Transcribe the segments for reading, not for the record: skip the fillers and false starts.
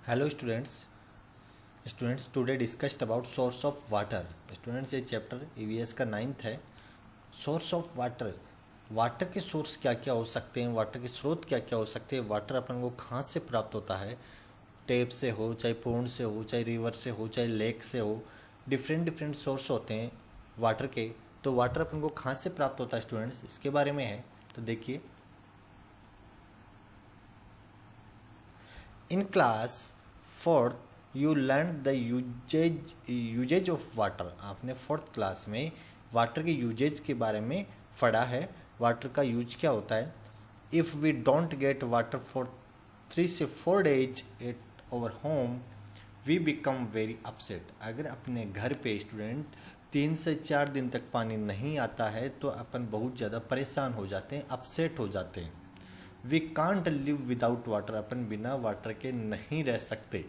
Hello students today discussed about source of water. Students ये chapter EVS का 9th है। Source of water, water के source क्या क्या हो सकते हैं, वाटर के स्रोत क्या क्या हो सकते हैं, वाटर अपन को कहाँ से प्राप्त होता है, टैप से हो, चाहे पॉन्ड से हो, चाहे रिवर से हो, चाहे लेक से हो, डिफरेंट डिफरेंट सोर्स होते हैं वाटर के। तो वाटर अपन को कहाँ से प्राप्त होता है स्टूडेंट्स, इसके बारे में है। तो देखिए, in class fourth you learn the uses of water. आपने फोर्थ क्लास में वाटर के यूजेज के बारे में पढ़ा है। वाटर का यूज क्या होता है। If we don't get water for 3 से 4 days at our home we become very upset. अगर अपने घर पे स्टूडेंट 3 से 4 दिन तक पानी नहीं आता है तो अपन बहुत ज़्यादा परेशान हो जाते हैं, अपसेट हो जाते हैं। We can't live without water, अपन बिना वाटर के नहीं रह सकते।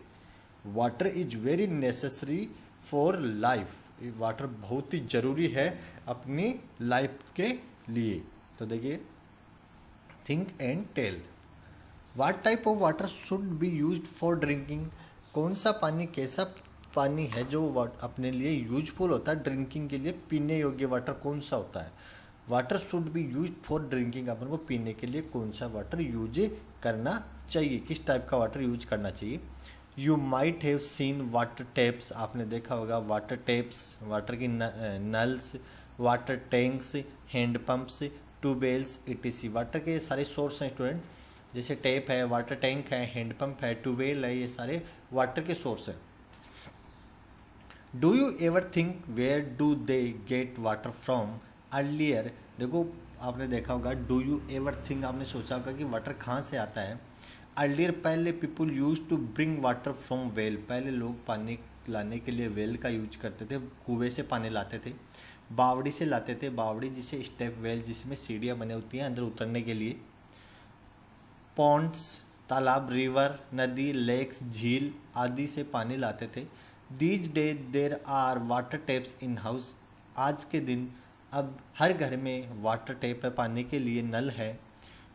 Water is very necessary for life, water बहुत ही ज़रूरी है अपनी लाइफ के लिए। तो देखिए, think and tell. What type of water should be use for drinking. कौन सा पानी, कैसा पानी है जो अपने लिए यूजफुल होता है ड्रिंकिंग के लिए, पीने योग्य वाटर कौन सा होता है। Water should be use for drinking, अपन को पीने के लिए कौन सा वाटर यूज करना चाहिए, किस टाइप का वाटर यूज करना चाहिए। You might have seen water taps, आपने देखा होगा वाटर टैप्स, वाटर की नल्स, water tanks, hand pumps, tubewells etc। Water के सारे सोर्स हैं स्टूडेंट, जैसे टैप है, वाटर टैंक है, हैंड पंप है, ट्यूबवेल है, ये सारे वाटर के सोर्स हैं। Do you ever think where do they get water from. Earlier, देखो आपने देखा होगा, डू यू एवर थिंक, आपने सोचा होगा कि वाटर कहाँ से आता है। अर्लियर, पहले people use to bring water from well, पहले लोग पानी लाने के लिए वेल का यूज करते थे, कुएं से पानी लाते थे। बावड़ी से लाते थे, बावड़ी जिसे स्टेप वेल, जिसमें सीढ़ियाँ बने होती हैं अंदर उतरने के लिए। पॉन्ड्स, तालाब, रिवर, नदी, लेक्स, झील आदि से पानी लाते थे। These day there are water taps in house, आज के दिन अब हर घर में वाटर टैप है, पानी के लिए नल है।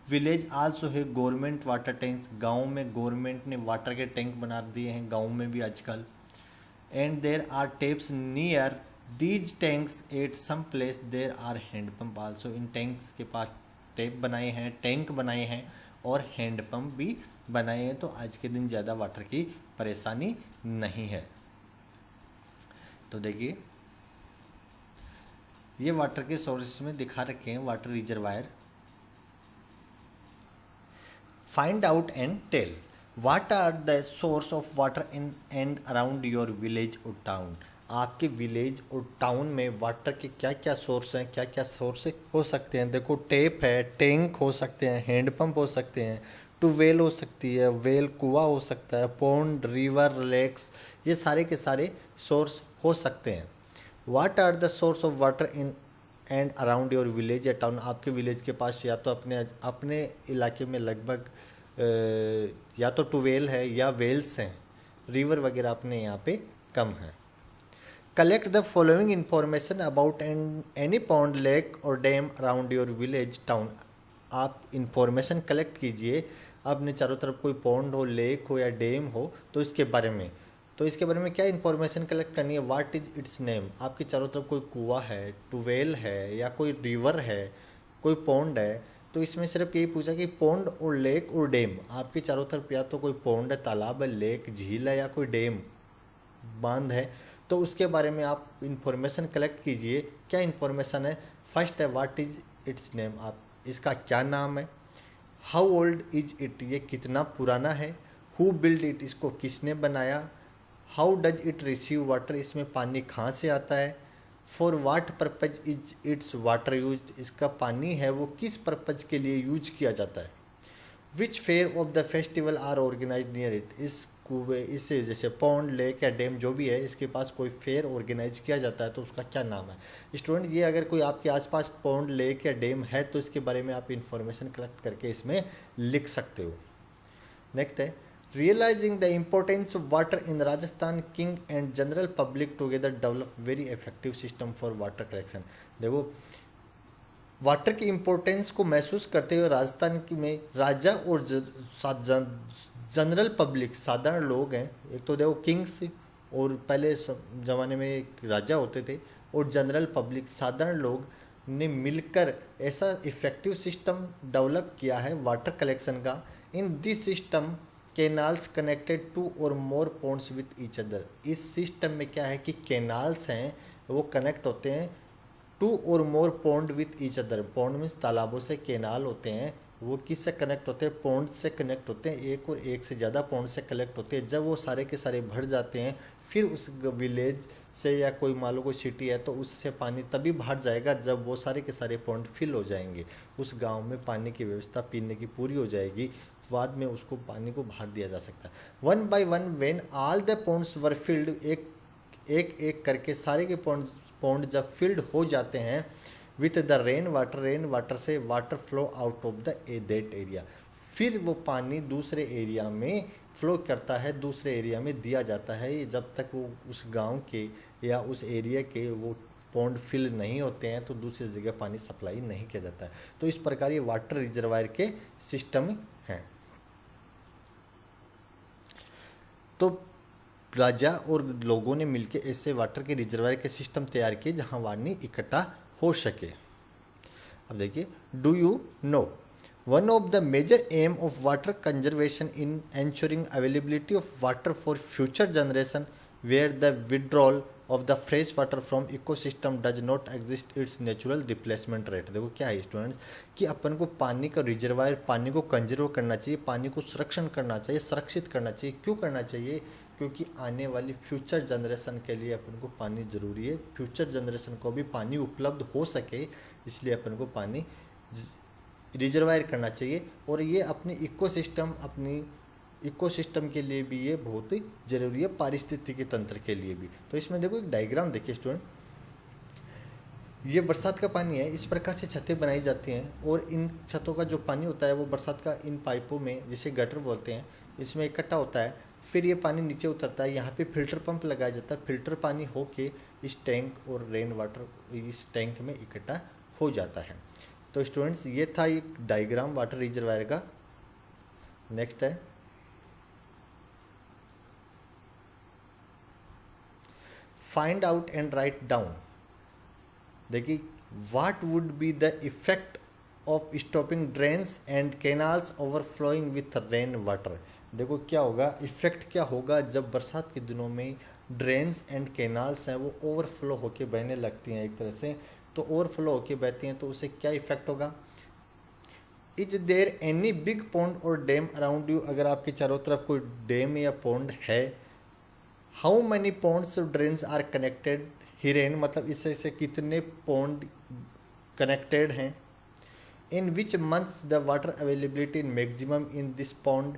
विलेज आल्सो है गवर्नमेंट वाटर टैंक्स, गाँव में गवर्नमेंट ने वाटर के टैंक बना दिए हैं, गाँव में भी आजकल। And there are taps near these tanks at some place there are hand pump also, इन टैंक्स के पास टैप बनाए हैं, टैंक बनाए हैं और हैंड पंप भी बनाए हैं। तो आज के दिन ज़्यादा वाटर की परेशानी नहीं है। तो देखिए, ये वाटर के सोर्सेस में दिखा रखे हैं, water reservoir. Find out and tell, what are the source of water in and around your village और टाउन। आपके विलेज और टाउन में वाटर के क्या क्या सोर्स हैं, क्या क्या सोर्स हो सकते हैं। देखो, टेप है, टैंक हो सकते हैं, हैंडपम्प हो सकते हैं, ट्यूबवेल हो सकती है, वेल कुआं हो सकता है, पॉन्ड, रिवर, लेक्स, ये सारे के सारे सोर्स हो सकते हैं। What are the source of water in and around your village या टाउन, आपके विलेज के पास या तो अपने अपने इलाके में लगभग या तो ट्यूबवेल है या वेल्स हैं, रिवर वगैरह अपने यहाँ पे कम है। Collect the following information about any pond, lake और dam around your village town. आप इंफॉर्मेशन कलेक्ट कीजिए, अपने चारों तरफ कोई पॉन्ड हो, लेक हो या डैम हो तो इसके बारे में। तो इसके बारे में क्या इन्फॉर्मेशन कलेक्ट करनी है। व्हाट इज इट्स नेम, आपके चारों तरफ कोई कुआं है, ट्यूबवेल है या कोई रिवर है, कोई पॉन्ड है, तो इसमें सिर्फ यही पूछा कि पॉन्ड और लेक और डैम, आपके चारों तरफ या तो कोई पॉन्ड है, तालाब है, लेक, झील है या कोई डैम, बांध है, तो उसके बारे में आप इंफॉर्मेशन कलेक्ट कीजिए। क्या इंफॉर्मेशन है। फर्स्ट है व्हाट इज इट्स नेम, आप इसका क्या नाम है। हाउ ओल्ड इज इट, ये कितना पुराना है। हु बिल्ड इट, इसको किसने बनाया। How does it receive water, इसमें पानी कहाँ से आता है। For watt purpose is it's water use, इसका पानी है वो किस पर्पज के लिए यूज किया जाता है। Which fair of the festival are organise near it, इस कुएं, इससे जैसे पॉन्ड, लेक या डैम जो भी है, इसके पास कोई फेयर ऑर्गेनाइज किया जाता है तो उसका क्या नाम है। स्टूडेंट, ये अगर कोई आपके आसपास पॉन्ड, लेक या डैम है तो इसके बारे में आप इंफॉर्मेशन कलेक्ट करके इसमें लिख सकते हो। नेक्स्ट है realising the importance of water in Rajasthan, king and general public together develop very effective system for water collection. देखो, वाटर की इम्पोर्टेंस को महसूस करते हुए राजस्थान की में राजा और जनरल पब्लिक, साधारण लोग हैं, एक तो देखो किंग्स और पहले ज़माने में एक राजा होते थे, और जनरल पब्लिक, साधारण लोग ने मिलकर ऐसा इफ़ेक्टिव सिस्टम डेवलप किया है वाटर कलेक्शन का। In this system canals connected to और more ponds with each other. इस सिस्टम में क्या है कि कैनाल्स हैं वो कनेक्ट होते हैं टू और more pond with each other. Pond means तालाबों से, कैनाल होते हैं वो किससे कनेक्ट होते हैं, पॉन्ड से कनेक्ट होते हैं, एक और एक से ज़्यादा पॉन्ड से कलेक्ट होते हैं। जब वो सारे के सारे भर जाते हैं, फिर उस विलेज से या कोई मान लो कोई सिटी है तो उससे पानी तभी बाहर जाएगा जब वो सारे के सारे पॉन्ड फिल हो जाएंगे, उस गांव में पानी की व्यवस्था पीने की पूरी हो जाएगी, बाद में उसको पानी को बाहर दिया जा सकता है। One by one when all the ponds were filled, एक करके सारे के पॉन्ड जब फिल्ड हो जाते हैं विथ द रेन वाटर से water flow out of the that area, फिर वो पानी दूसरे एरिया में फ्लो करता है, दूसरे एरिया में दिया जाता है, जब तक वो उस गांव के या उस एरिया के वो पॉन्ड फिल नहीं होते हैं तो दूसरी जगह पानी सप्लाई नहीं किया जाता है। तो इस प्रकार ये वाटर रिजर्वायर के सिस्टम हैं। तो राजा और लोगों ने मिलकर ऐसे वाटर के रिजर्वायर के सिस्टम तैयार किए जहां पानी इकट्ठा हो सके। अब देखिए, do you know one of the major aim of water conservation in ensuring availability of water for future generation where the withdrawal of the fresh water from ecosystem does not exist its natural replacement rate. देखो क्या है students कि अपन को पानी का reservoir, पानी को conserve करना चाहिए, पानी को संरक्षण करना चाहिए, संरक्षित करना चाहिए। क्यों करना चाहिए? क्योंकि आने वाली फ्यूचर जनरेशन के लिए अपन को पानी ज़रूरी है, फ्यूचर जनरेशन को भी पानी उपलब्ध हो सके, इसलिए अपन को पानी रिजर्वायर करना चाहिए। और ये अपनी इकोसिस्टम के लिए भी ये बहुत ही जरूरी है, पारिस्थितिकी तंत्र के लिए भी। तो इसमें देखो एक डायग्राम देखिए स्टूडेंट, ये बरसात का पानी है, इस प्रकार से छतें बनाई जाती हैं और इन छतों का जो पानी होता है वो बरसात का इन पाइपों में, जिसे गटर बोलते हैं, इसमें इकट्ठा होता है। फिर ये पानी नीचे उतरता है, यहाँ पे फिल्टर पंप लगाया जाता है, फिल्टर पानी होके इस टैंक और रेन वाटर इस टैंक में इकट्ठा हो जाता है। तो स्टूडेंट्स ये था एक डायग्राम वाटर रिजर्वायर का। नेक्स्ट है find out and write down. देखिए, what would be the effect of stopping drains and canals overflowing with rain water. देखो क्या होगा, इफेक्ट क्या होगा जब बरसात के दिनों में ड्रेन्स एंड कैनाल्स हैं वो ओवरफ्लो होके बहने लगती हैं। एक तरह से तो ओवरफ्लो होके बहती हैं तो उससे क्या इफेक्ट होगा। Is there any big pond और डैम अराउंड यू। अगर आपके चारों तरफ कोई डैम या पॉन्ड है, how many ponds or drains are connected herein, मतलब इससे कितने पॉन्ड कनेक्टेड हैं। In which months the water availability in maximum in this pond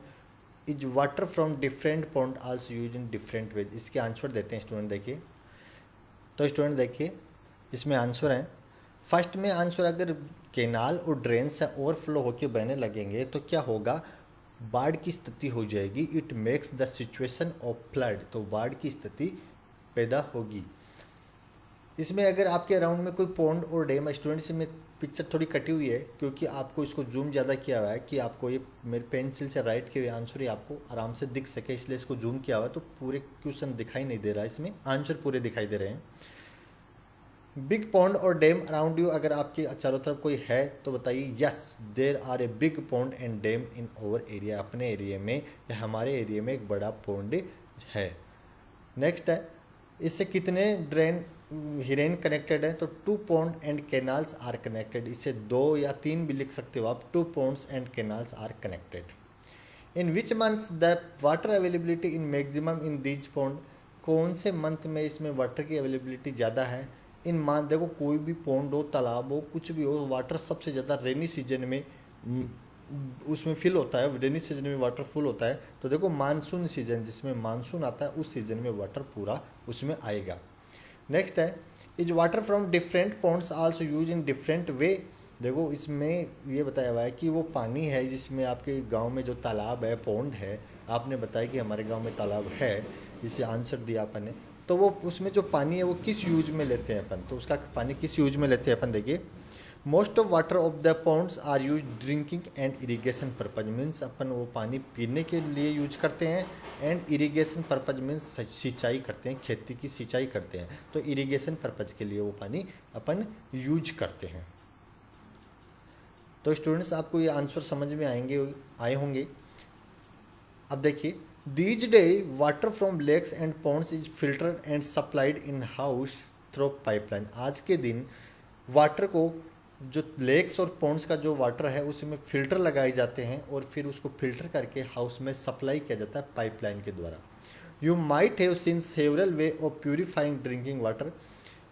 is water from different pond also use in different ways. इसके answer देते हैं student. देखिए, तो स्टूडेंट देखिए इसमें आंसर है, फर्स्ट में आंसर अगर कैनाल और ड्रेन से ओवरफ्लो होके बहने लगेंगे तो क्या होगा, बाढ़ की स्थिति हो जाएगी। It makes the situation of flood, तो बाढ़ की स्थिति पैदा होगी। इसमें अगर आपके अराउंड में कोई पॉन्ड और डैम, स्टूडेंट्स में पिक्चर थोड़ी कटी हुई है क्योंकि आपको इसको जूम ज़्यादा किया हुआ है कि आपको ये मेरे पेंसिल से राइट किए हुए आंसर ही आपको आराम से दिख सके, इसलिए इसको जूम किया हुआ है। तो पूरे क्वेश्चन दिखाई नहीं दे रहा है, इसमें आंसर पूरे दिखाई दे रहे हैं। बिग पॉन्ड और डैम अराउंड यू, अगर आपके चारों तरफ कोई है तो बताइए yes there are a big pond and dam in over area. अपने एरिया में या हमारे एरिया में एक बड़ा पॉन्ड है। नेक्स्ट है, इससे कितने हिरेन कनेक्टेड है, तो 2 pond and canals are connected. इससे 2 या 3 भी लिख सकते हो आप। 2 ponds and canals are connected. In which months the water availability in maximum in these pond, कौन से मंथ में इसमें वाटर की अवेलेबिलिटी ज़्यादा है। इन मान देखो कोई भी पॉन्ड हो, तालाब हो, कुछ भी हो, वाटर सबसे ज़्यादा रेनी सीजन में उसमें फिल होता है। रेनी सीजन में वाटर फुल होता है। तो देखो मानसून सीजन, जिसमें मानसून आता है उस सीजन में वाटर पूरा उसमें आएगा। नेक्स्ट है, is water from different ponds also use in different way. देखो इसमें ये बताया हुआ है कि वो पानी है जिसमें आपके गांव में जो तालाब है, पॉन्ड है, आपने बताया कि हमारे गांव में तालाब है, जिसे आंसर दिया अपन ने, तो वो उसमें जो पानी है वो किस यूज में लेते हैं अपन, तो उसका पानी किस यूज में लेते हैं अपन। देखिए, most of water of the ponds are use drinking and irrigation purpose, means अपन वो पानी पीने के लिए यूज करते हैं, एंड इरीगेशन पर्पज मीन्स सिंचाई करते हैं, खेती की सिंचाई करते हैं, तो इरीगेशन पर्पज के लिए वो पानी अपन यूज करते हैं। तो स्टूडेंट्स आपको ये आंसर समझ में आए होंगे। अब देखिए, these day water from lakes and ponds is filtered and supplied in house through pipeline. आज के दिन वाटर को, जो लेक्स और पॉन्ड्स का जो वाटर है उसमें फ़िल्टर लगाए जाते हैं और फिर उसको फ़िल्टर करके हाउस में सप्लाई किया जाता है पाइपलाइन के द्वारा। You might have scene several way of purifying drinking water.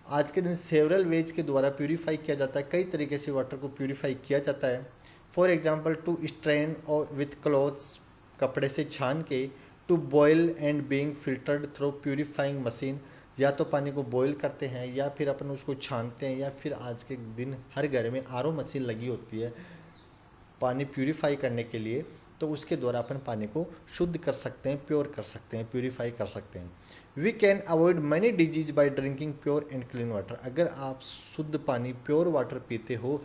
आज के दिन सेवरल वेज के द्वारा प्यूरिफाई किया जाता है, कई तरीके से वाटर को प्यूरिफाई किया जाता है। फॉर एग्जाम्पल, टू स्ट्रेन और विथ क्लॉथ्स, कपड़े से छान के, to boil and being filtered through purifying machine, या तो पानी को बॉईल करते हैं या फिर अपन उसको छानते हैं, या फिर आज के दिन हर घर में आरओ मशीन लगी होती है पानी प्यूरिफाई करने के लिए, तो उसके द्वारा अपन पानी को शुद्ध कर सकते हैं, प्योर कर सकते हैं, प्यूरिफाई कर सकते हैं। We can avoid many disease by drinking pure and clean water. अगर आप शुद्ध पानी, प्योर वाटर पीते हो,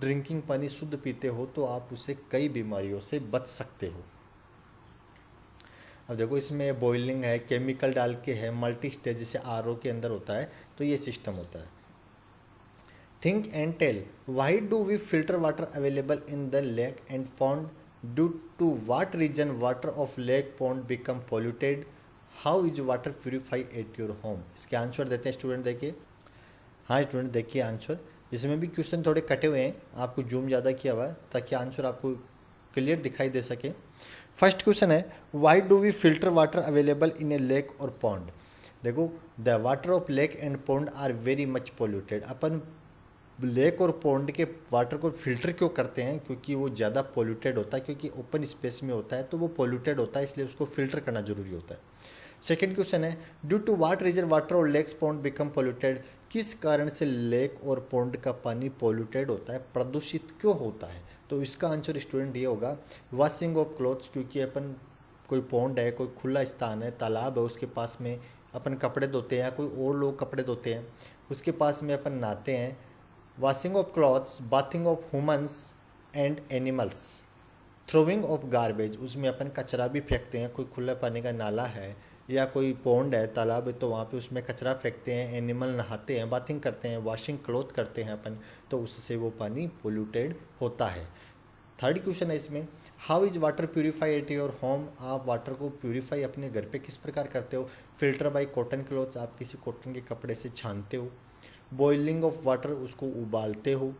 ड्रिंकिंग पानी शुद्ध पीते हो, तो आप उससे कई बीमारियों से बच सकते हो। अब देखो, इसमें बॉइलिंग है, केमिकल डाल के है, मल्टी स्टेज जैसे आरओ के अंदर होता है, तो ये सिस्टम होता है। Think and tell, why do we filter water available in the lake and pond, due to what reason water of lake pond become polluted, how is water purify at your home. इसके answer देते हैं student, देखिए। हाँ student, देखिए answer. इसमें भी question थोड़े कटे हुए हैं, आपको जूम ज़्यादा किया हुआ है ताकि आंसर आपको क्लियर दिखाई दे सके। फर्स्ट क्वेश्चन है, why do we filter water available in a lake और पॉन्ड। देखो, the water of lake and pond are very much polluted. अपन लेक और पॉन्ड के वाटर को फिल्टर क्यों करते हैं, क्योंकि वो ज़्यादा पोल्यूटेड होता है, क्योंकि ओपन स्पेस में होता है तो वो पोल्यूटेड होता है, इसलिए उसको फिल्टर करना जरूरी होता है। सेकेंड क्वेश्चन है, due to what reason water और लेक्स पॉन्ड बिकम पोल्यूटेड। किस कारण से लेक और पॉन्ड का पानी पोल्यूटेड होता है, प्रदूषित क्यों होता है। तो इसका आंसर स्टूडेंट ये होगा, वॉशिंग ऑफ क्लॉथ्स, क्योंकि अपन कोई पॉन्ड है, कोई खुला स्थान है, तालाब है, उसके पास में अपन कपड़े धोते हैं, या कोई और लोग कपड़े धोते हैं, उसके पास में अपन नहाते हैं। Washing of clothes, bathing of humans and animals, throwing of garbage, उसमें अपन कचरा भी फेंकते हैं, कोई खुला पानी का नाला है या कोई पॉन्ड है, तालाब है, तो वहाँ पे उसमें कचरा फेंकते हैं, एनिमल नहाते हैं, बाथिंग करते हैं, वॉशिंग क्लॉथ करते हैं अपन, तो उससे वो पानी पोल्यूटेड होता है। थर्ड क्वेश्चन है इसमें, how is water purify at your home. आप वाटर को प्यूरिफाई अपने घर पे किस प्रकार करते हो। फिल्टर बाय कॉटन क्लॉथ्स, आप किसी कॉटन के कपड़े से छानते हो। बॉइलिंग ऑफ वाटर, उसको उबालते हो,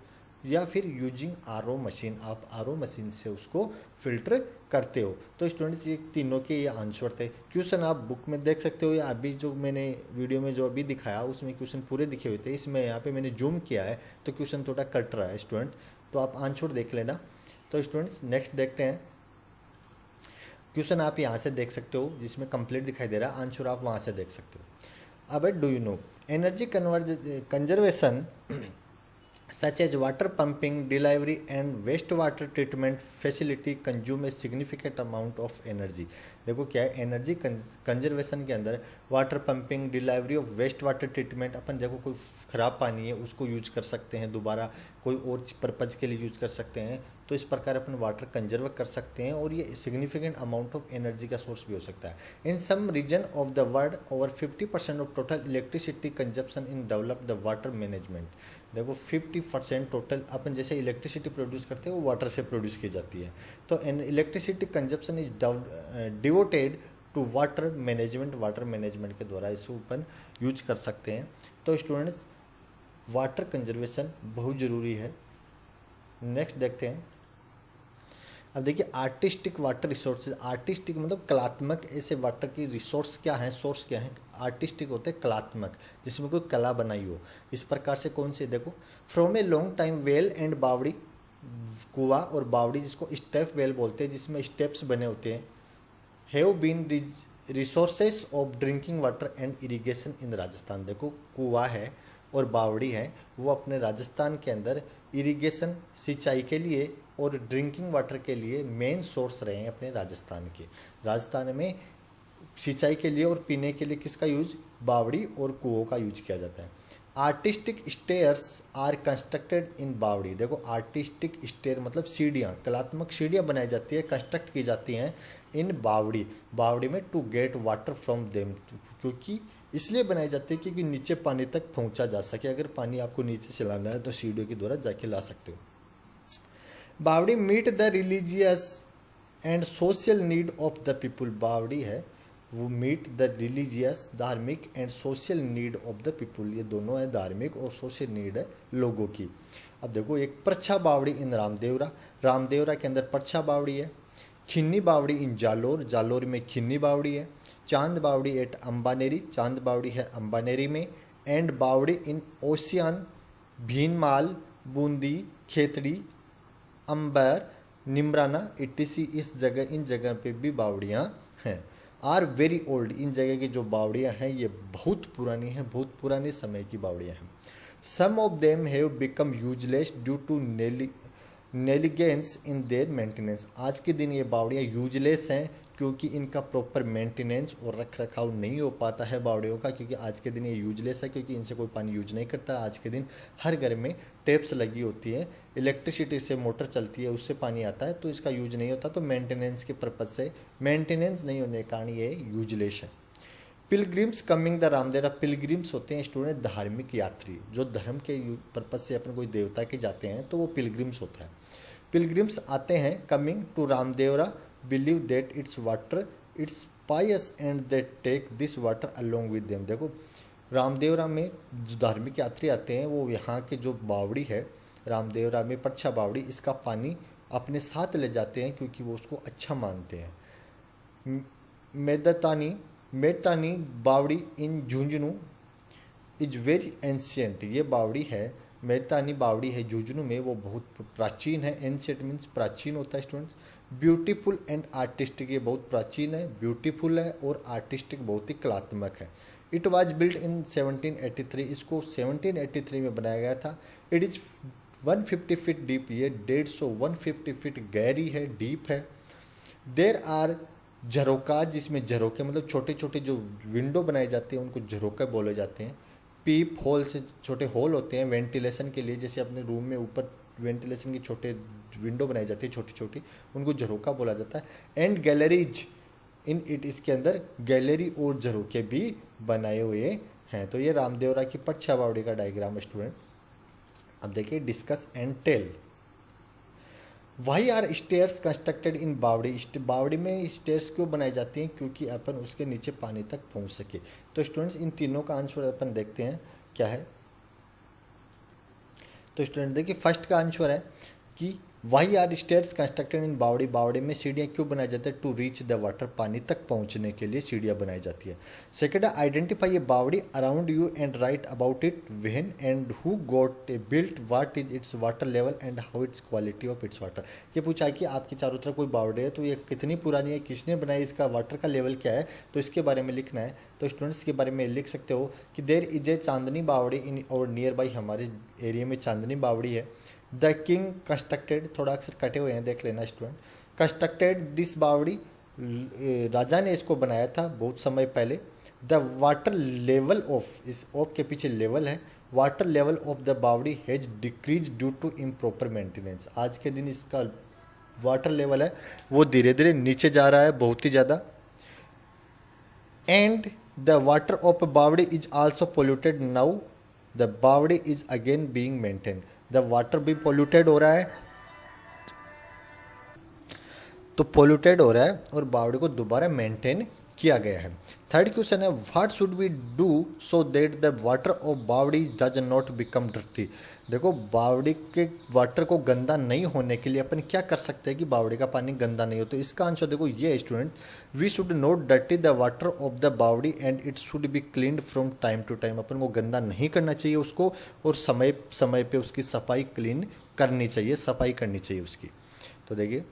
या फिर यूजिंग आरओ मशीन, आप आरओ मशीन से उसको फिल्टर करते हो। तो स्टूडेंट्स, ये तीनों के ये आंसर थे। क्वेश्चन आप बुक में देख सकते हो, या अभी जो मैंने वीडियो में जो अभी दिखाया उसमें क्वेश्चन पूरे दिखे हुए थे, इसमें यहाँ पे मैंने जूम किया है तो क्वेश्चन थोड़ा कट रहा है स्टूडेंट, तो आप आंसर देख लेना। तो स्टूडेंट्स, नेक्स्ट देखते हैं। क्वेश्चन आप यहाँ से देख सकते हो, जिसमें कंप्लीट दिखाई दे रहा है, आंसर आप वहाँ से देख सकते हो। अब do you no energy conservation such as water pumping, delivery and wastewater treatment facility consume a significant amount of energy। देखो क्या है, एनर्जी कंजर्वेशन के अंदर water pumping, delivery of waste water treatment, अपन देखो कोई ख़राब पानी है उसको यूज कर सकते हैं, दोबारा कोई और पर्पज़ के लिए यूज कर सकते हैं, तो इस प्रकार अपन वाटर कंजर्व कर सकते हैं, और ये सिग्निफिकेंट अमाउंट ऑफ एनर्जी का सोर्स भी हो सकता है। In some region of the world over 50% of total electricity consumption in develop the water management. देखो 50% टोटल अपन जैसे इलेक्ट्रिसिटी प्रोड्यूस करते हैं वो वाटर से प्रोड्यूस की जाती है, तो electricity consumption is devoted to water management. Water management के द्वारा इसको अपन यूज कर सकते हैं। तो स्टूडेंट्स, वाटर कंजर्वेशन बहुत ज़रूरी है। नेक्स्ट देखते हैं। अब देखिए, आर्टिस्टिक वाटर रिसोर्सेज। आर्टिस्टिक मतलब कलात्मक, ऐसे वाटर की रिसोर्स क्या हैं, सोर्स क्या हैं। आर्टिस्टिक होते हैं कलात्मक, जिसमें कोई कला बनाई हो। इस प्रकार से कौन से, देखो, from a long time well and बावड़ी, कुआं और बावड़ी जिसको स्टेप वेल बोलते हैं, जिसमें स्टेप्स बने होते हैं, have been resources of drinking water and irrigation in Rajasthan. देखो कुआं है और बावड़ी है, वो अपने राजस्थान के अंदर इरिगेशन, सिंचाई के लिए और ड्रिंकिंग वाटर के लिए मेन सोर्स रहे हैं अपने राजस्थान के। राजस्थान में सिंचाई के लिए और पीने के लिए किसका यूज, बावड़ी और कुओं का यूज किया जाता है। Artistic stairs are constructed in baori. देखो आर्टिस्टिक स्टेयर मतलब सीढ़ियाँ, कलात्मक सीढ़ियाँ बनाई जाती है, कंस्ट्रक्ट की जाती हैं इन बावड़ी, बावड़ी में to get water from them, क्योंकि इसलिए बनाई जाती है क्योंकि नीचे पानी तक पहुंचा जा सके। अगर पानी आपको नीचे से लाना है तो सीढ़ियों के द्वारा जाके ला सकते हो। Baori meet the religious and social need of the people. बावड़ी है वो मीट द रिलीजियस, धार्मिक and social need of the people, ये दोनों है, धार्मिक और सोशल नीड है लोगों की। अब देखो एक परछा बावड़ी इन रामदेवरा, रामदेवरा के अंदर परछा बावड़ी है। खिन्नी बावड़ी इन जालोर, जालोर में खिन्नी बावड़ी है। चांद बावड़ी एट अम्बानेरी, चांद बावड़ी है अम्बानेरी में। एंड बावड़ी इन ओशियन, भीनमाल, बूंदी, खेतड़ी, अंबर, निमराना इटीसी, इस जगह इन जगह पे भी बावड़ियाँ हैं। आर वेरी ओल्ड, इन जगह की जो बावड़ियाँ हैं ये बहुत पुरानी हैं, बहुत पुराने समय की बावड़ियाँ हैं। Some of them have become useless due to negligence in their maintenance. आज के दिन ये बावड़ियाँ यूजलेस हैं क्योंकि इनका प्रॉपर मेंटेनेंस और रख रखाव नहीं हो पाता है बावड़ियों का, क्योंकि आज के दिन ये यूजलेस है क्योंकि इनसे कोई पानी यूज नहीं करता। आज के दिन हर घर में टेप्स लगी होती है, इलेक्ट्रिसिटी से मोटर चलती है, उससे पानी आता है, तो इसका यूज नहीं होता। तो मेंटेनेंस के पर्पज से, मेंटेनेंस नहीं होने के कारण ये यूजलेस है। Pilgrims coming the Ramdevra, pilgrims होते हैं स्टूडेंट धार्मिक यात्री, जो धर्म के पर्पज से अपन कोई देवता के जाते हैं तो वो पिलग्रिम्स होता है। पिलग्रिम्स आते हैं coming to Ramdevra, believe that its water its pious and they take this water along with them. देखो रामदेवरा में जो धार्मिक यात्री आते हैं वो यहाँ के जो बावड़ी है रामदेवरा में परछा बावड़ी, इसका पानी अपने साथ ले जाते हैं क्योंकि वो उसको अच्छा मानते हैं। मेटानी बावड़ी इन झुंझुनू इज वेरी एंशियंट, ये बावड़ी है मेटानी बावड़ी है झुंझुनू में, वो बहुत प्राचीन है। एंशियंट मीन्स प्राचीन होता है स्टूडेंट्स। ब्यूटीफुल एंड आर्टिस्टिक, ये बहुत प्राचीन है, ब्यूटीफुल है और आर्टिस्टिक बहुत ही कलात्मक है। इट वॉज बिल्ड इन 1783, इसको 1783 में बनाया गया था। इट इज़ 150 फीट डीप, ये 150 फीट गहरी है, डीप है। देर आर झरोका, जिसमें झरोके मतलब छोटे छोटे जो विंडो बनाए जाते हैं उनको झरोके बोले जाते हैं। पीप होल से छोटे होल होते हैं वेंटिलेशन के लिए, जैसे अपने रूम में ऊपर वेंटिलेशन की छोटे विंडो बनाई जाती है छोटी छोटी, उनको झरोका बोला जाता है। एंड गैलरीज इन इट, इसके अंदर गैलरी और झरोके भी बनाए हुए हैं। तो ये रामदेवरा की परछा बावड़ी का डायग्राम है स्टूडेंट। अब देखिए discuss and tell. Why are stairs constructed in baori, बावड़ी में स्टेयर्स क्यों बनाई जाती हैं, क्योंकि अपन उसके नीचे पानी तक पहुंच सके। तो स्टूडेंट्स इन तीनों का आंसर अपन देखते हैं क्या है। तो स्टूडेंट देखिए फर्स्ट का आंसर है कि why are stairs constructed in baori, बावड़ी में सीढ़ियाँ क्यों बनाई जाती है, टू रीच द वाटर, पानी तक पहुंचने के लिए सीढ़ियाँ बनाई जाती है। सेकेंड है आइडेंटिफाई ए बावड़ी around you and right about it, when and who got a built, what is it's water level and how it's quality of its water. ये पूछा है कि आपके चारों तरफ कोई बावड़ी है तो ये कितनी पुरानी है, किसने बनाई, इसका वाटर का लेवल क्या है, तो इसके बारे में लिखना है। तो स्टूडेंट्स के बारे में लिख सकते हो कि देर इज ए चांदनी बावड़ी इन और नियर बाई, हमारे एरिया में चांदनी बावड़ी है। द किंग कंस्ट्रक्टेड, थोड़ा अक्षर कटे हुए हैं देख लेना स्टूडेंट। कंस्ट्रक्टेड दिस बावड़ी, राजा ने इसको बनाया था बहुत समय पहले। द वाटर लेवल ऑफ, इस ऑफ के पीछे लेवल है, water level of the baori has decrease due to improper maintenance. आज के दिन इसका वाटर लेवल है वो धीरे धीरे नीचे जा रहा है बहुत ही ज़्यादा। And the water of bawdi is also polluted now, the bawdi is again being maintain. The water भी पोल्यूटेड हो रहा है, तो पोल्यूटेड हो रहा है और बावड़ी को दोबारा मेंटेन किया गया है। थर्ड क्वेश्चन है what should we do so that the water of baori does not become dirty. देखो बावड़ी के वाटर को गंदा नहीं होने के लिए अपन क्या कर सकते हैं कि बावड़ी का पानी गंदा नहीं हो। तो इसका आंसर देखो ये है student, we should not dirty the water of the bawdi and it should be cleaned from time to time. अपन को गंदा नहीं करना चाहिए उसको, और समय समय पे उसकी सफाई क्लीन करनी चाहिए, सफाई करनी चाहिए उसकी। तो देखिए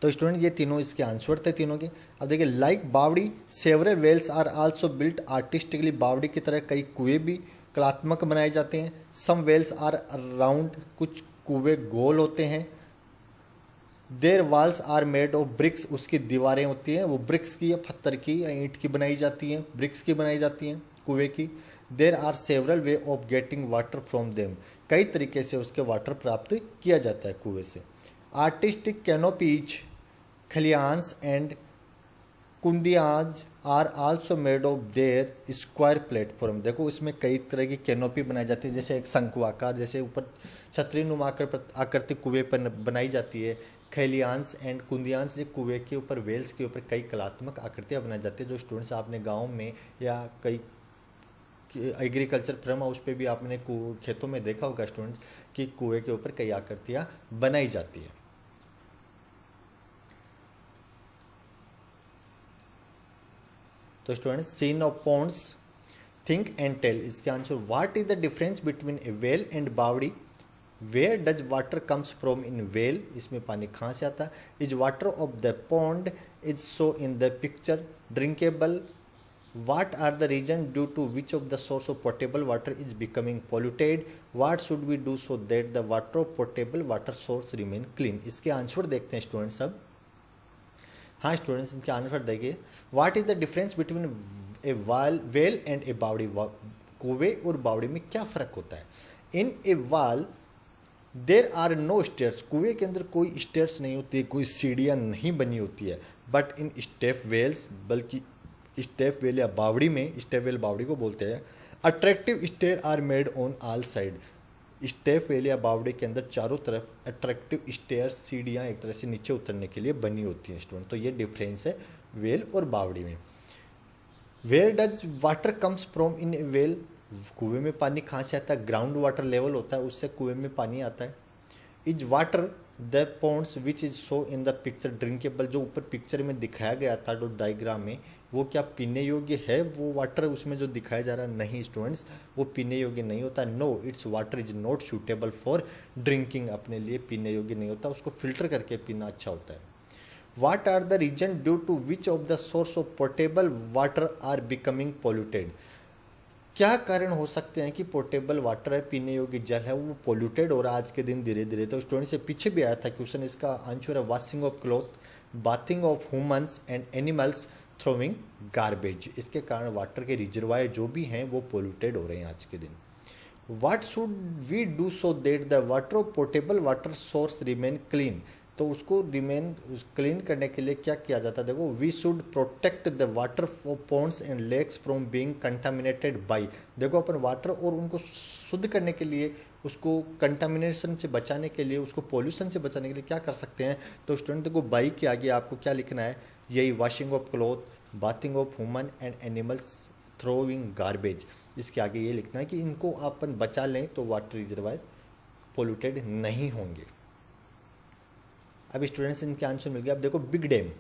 तो स्टूडेंट ये तीनों इसके आंसर थे तीनों के। अब देखिए like baori several wells are also built artistically, बावड़ी की तरह कई कुएं भी कलात्मक बनाए जाते हैं। सम वेल्स आर राउंड, कुछ कुएं गोल होते हैं। Their walls are made of bricks, उसकी दीवारें होती हैं वो ब्रिक्स की या पत्थर की या ईंट की बनाई जाती हैं, ब्रिक्स की बनाई जाती हैं कुएं की। There are several way of getting water from them, कई तरीके से उसके वाटर प्राप्त किया जाता है कुएं से। आर्टिस्टिक कैनोपीज, खलियान्स एंड कुंदियाज are also made of their square platform. देखो इसमें कई तरह की कैनोपी बनाई जाती है, जैसे एक शंकुआकार, जैसे ऊपर छतरी नुमा आकृति कुएं पर बनाई जाती है। खैलियांस एंड कुंदियांस, ये कुएं के ऊपर, वेल्स के ऊपर कई कलात्मक आकृतियाँ बनाई जाती है, जो स्टूडेंट्स आपने गाँव में या कई एग्रीकल्चर फार्म हाउस पे भी आपने खेतों में देखा होगा स्टूडेंट्स कि कुएं के ऊपर कई आकृतियाँ बनाई जाती है। तो students, scene of ponds, think and tell, इसके answer what is the difference between a well and bawdi, where does water comes from in well, इसमें पानी कहाँ से आता है, is water of the pond is so in the picture drinkable, what are the reason due to which of the source of potable water is becoming polluted, what should we do so that the water of potable water source remain clean। इसके answer देखते हैं students अब। हाँ students, इनके answer देखिए। What is the difference between a well and a bawdi, कुएं और बावड़ी में क्या फ़र्क होता है। इन ए वाल देर आर नो स्टेयर्स, कुएं के अंदर कोई स्टेयर्स नहीं होती है, कोई सीढ़ियाँ नहीं बनी होती है। बट इन स्टेप वेल्स, बल्कि स्टेप वेल या बावड़ी में, स्टेप वेल बावड़ी को बोलते हैं, attractive stair are made on all side. Step well या बावड़ी के अंदर चारों तरफ अट्रैक्टिव स्टेयर, सीढ़ियाँ एक तरह से नीचे उतरने के लिए बनी होती हैं स्टूडेंट। तो ये डिफरेंस है वेल और बावड़ी में। Where does water comes from in a well, कुएं में पानी कहाँ से आता है, ग्राउंड वाटर लेवल होता है, उससे कुएं में पानी आता है। Is water the ponds which is so in the picture drinkable, जो ऊपर पिक्चर में दिखाया गया था जो डायग्राम में, वो क्या पीने योग्य है, वो वाटर उसमें जो दिखाया जा रहा है, नहीं स्टूडेंट्स, वो पीने योग्य नहीं होता। No, its water is not suitable for drinking, अपने लिए पीने योग्य नहीं होता, उसको फिल्टर करके पीना अच्छा होता है। What are the reason due to which of the source of portable water are becoming polluted, क्या कारण हो सकते हैं कि पोर्टेबल वाटर है, पीने योग्य जल है, वो पोल्यूटेड हो रहा है आज के दिन धीरे धीरे। तो स्टूडेंट से पीछे भी आया था क्वेश्चन, इसका आंसर है washing of cloth, bathing of humans and animals, throwing garbage. इसके कारण वाटर के रिजर्वायर जो भी हैं वो पोल्यूटेड हो रहे हैं आज के दिन। What should we do so that the water of portable water source remain clean, तो उसको रिमेन क्लीन करने के लिए क्या किया जाता है। देखो, we should protect the water of ponds and lakes from being contaminated by, देखो अपन वाटर और उनको शुद्ध करने के लिए, उसको कंटामिनेशन से बचाने के लिए, उसको पोल्यूशन से बचाने के लिए क्या कर सकते हैं। तो स्टूडेंट देखो, बाई के आगे आपको क्या लिखना है, यही washing of cloth, bathing of human and animals, throwing garbage, इसके आगे ये लिखना है कि इनको अपन बचा लें तो वाटर रिजर्वायर पोल्यूटेड नहीं होंगे। अब स्टूडेंट्स इनके आंसर मिल गया। अब देखो, big dam,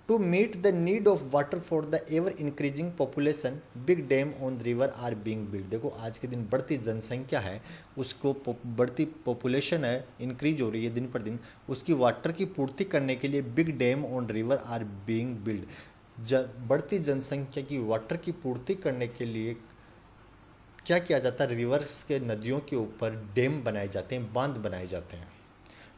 to meet the need of water for the ever increasing population, big dam on river are being build. देखो आज के दिन बढ़ती जनसंख्या है, उसको बढ़ती पॉपुलेशन है, इंक्रीज हो रही है दिन पर दिन, उसकी वाटर की पूर्ति करने के लिए big dam on river are being build. बढ़ती जनसंख्या की वाटर की पूर्ति करने के लिए क्या किया जाता है, रिवर्स के, नदियों के ऊपर डैम बनाए जाते हैं, बांध बनाए जाते हैं।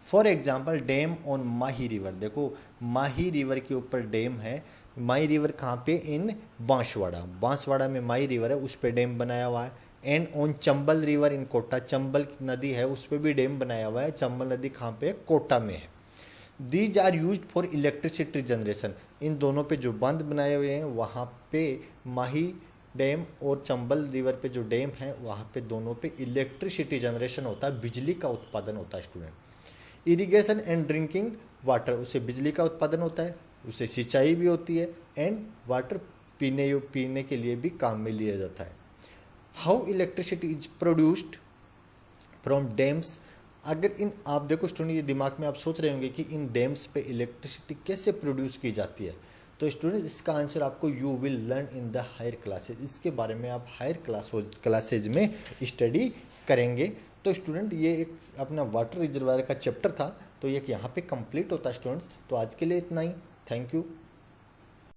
For example dam on Mahi river, देखो माही रिवर के ऊपर डैम है। माही रिवर कहाँ पे, इन बांसवाड़ा, बांसवाड़ा में माही रिवर है, उस पर डैम बनाया हुआ है। And on Chambal river in Kota, Chambal नदी है उस पर भी डैम बनाया हुआ है, चंबल नदी कहाँ पे, कोटा में है। These are use for electricity generation, इन दोनों पे जो बांध बनाए हुए हैं वहाँ पे माही डैम और चंबल रिवर पे जो डैम है वहाँ पे दोनों पे इलेक्ट्रिसिटी जनरेशन होता है, बिजली का उत्पादन होता है student. Irrigation and drinking water, उससे बिजली का उत्पादन होता है, उससे सिंचाई भी होती है, एंड वाटर पीने के लिए भी काम में लिया जाता है। How electricity is produced from dams, अगर इन, आप देखो स्टूडेंट, ये दिमाग में आप सोच रहे होंगे कि इन डैम्स पे इलेक्ट्रिसिटी कैसे प्रोड्यूस की जाती है। तो स्टूडेंट इसका आंसर आपको you will learn in the higher classes, इसके बारे में आप हायर क्लासेज में स्टडी करेंगे। तो स्टूडेंट ये एक अपना वाटर रिजर्वायर का चैप्टर था, तो ये यहाँ पे कंप्लीट होता है स्टूडेंट्स। तो आज के लिए इतना ही, थैंक यू।